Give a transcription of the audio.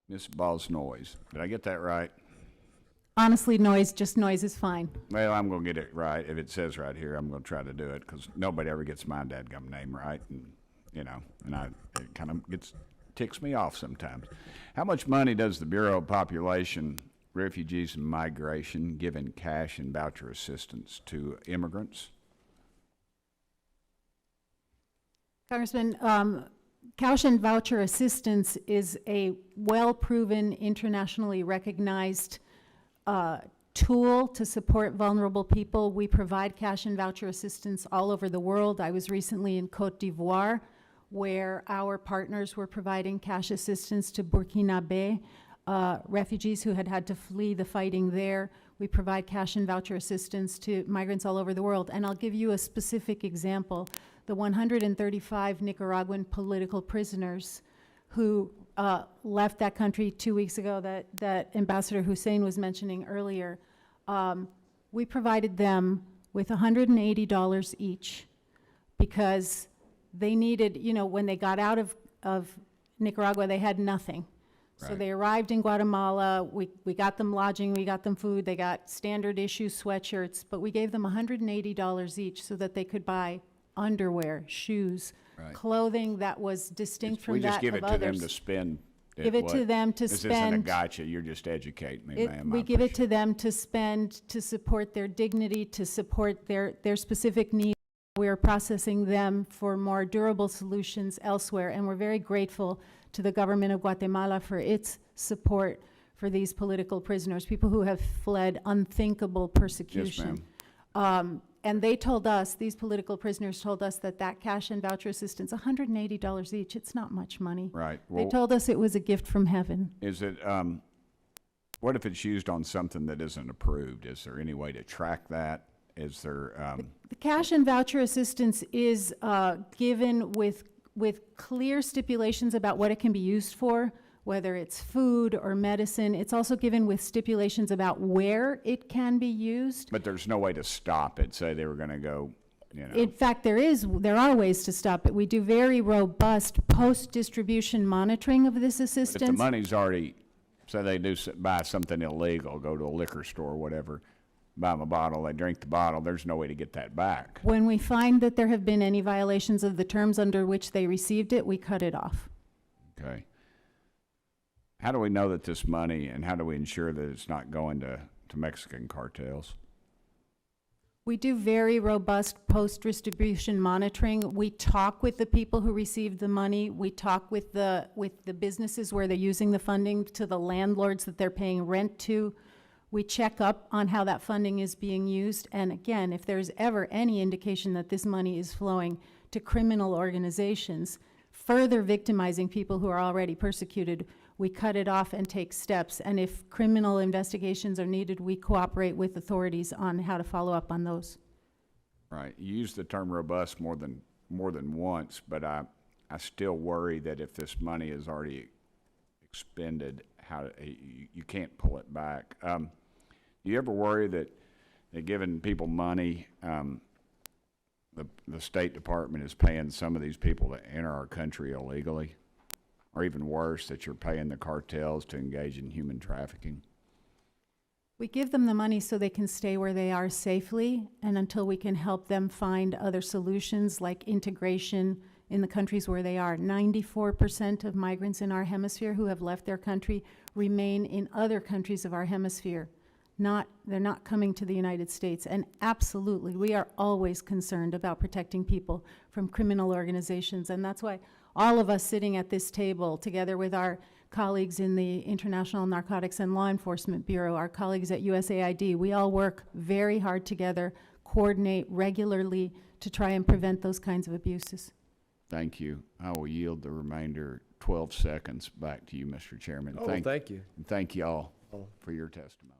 Ms. Ball's noise. Did I get that right? Honestly, just noise is fine. Well, I'm going to get it right. If it says right here, I'm going to try to do it because nobody ever gets my dadgum name right. And, you know, it kind of ticks me off sometimes. How much money does the Bureau of Population, Refugees, and Migration give in cash and voucher assistance to immigrants? Congressman, cash and voucher assistance is a well-proven, internationally recognized tool to support vulnerable people. We provide cash and voucher assistance all over the world. I was recently in Cote d'Ivoire, where our partners were providing cash assistance to Burkinabe refugees who had to flee the fighting there. We provide cash and voucher assistance to migrants all over the world. And I'll give you a specific example. The 135 Nicaraguan political prisoners who left that country 2 weeks ago that Ambassador Hussein was mentioning earlier, we provided them with $180 each because they needed, you know, when they got out of Nicaragua, they had nothing. Right. So they arrived in Guatemala, we got them lodging, we got them food, they got standard issue sweatshirts, but we gave them $180 each so that they could buy underwear, shoes, right, clothing that was distinct from that of others. We just give it to them to spend. Give it to them to spend. This isn't a gotcha, you're just educating me, ma'am. We give it to them to spend, to support their dignity, to support their specific needs. We're processing them for more durable solutions elsewhere, and we're very grateful to the government of Guatemala for its support for these political prisoners, people who have fled unthinkable persecution. Yes, ma'am. And they told us, these political prisoners told us that cash and voucher assistance, $180 each, it's not much money. Right. Well, they told us it was a gift from heaven. Is it, what if it's used on something that isn't approved? Is there any way to track that? Is there? The cash and voucher assistance is given with clear stipulations about what it can be used for, whether it's food or medicine. It's also given with stipulations about where it can be used. But there's no way to stop it. Say they were going to go, you know. In fact, there are ways to stop it. We do very robust post-distribution monitoring of this assistance. But if the money's already, say they do buy something illegal, go to a liquor store or whatever, buy them a bottle, they drink the bottle, there's no way to get that back. When we find that there have been any violations of the terms under which they received it, we cut it off. Okay. How do we know that this money, and how do we ensure that it's not going to Mexican cartels? We do very robust post-distribution monitoring. We talk with the people who received the money. We talk with the businesses where they're using the funding, to the landlords that they're paying rent to. We check up on how that funding is being used. And again, if there's ever any indication that this money is flowing to criminal organizations, further victimizing people who are already persecuted, we cut it off and take steps. And if criminal investigations are needed, we cooperate with authorities on how to follow up on those. Right. You use the term robust more than once, but I still worry that if this money is already expended, you can't pull it back. Do you ever worry that they're giving people money, the State Department is paying some of these people to enter our country illegally? Or even worse, that you're paying the cartels to engage in human trafficking? We give them the money so they can stay where they are safely, and until we can help them find other solutions like integration in the countries where they are. 94% of migrants in our hemisphere who have left their country remain in other countries of our hemisphere. They're not coming to the United States. And absolutely, we are always concerned about protecting people from criminal organizations. And that's why all of us sitting at this table, together with our colleagues in the International Narcotics and Law Enforcement Bureau, our colleagues at USAID, we all work very hard together, coordinate regularly to try and prevent those kinds of abuses. Thank you. I will yield the remainder 12 seconds back to you, Mr. Chairman. Thank you. And thank you all for your testimony.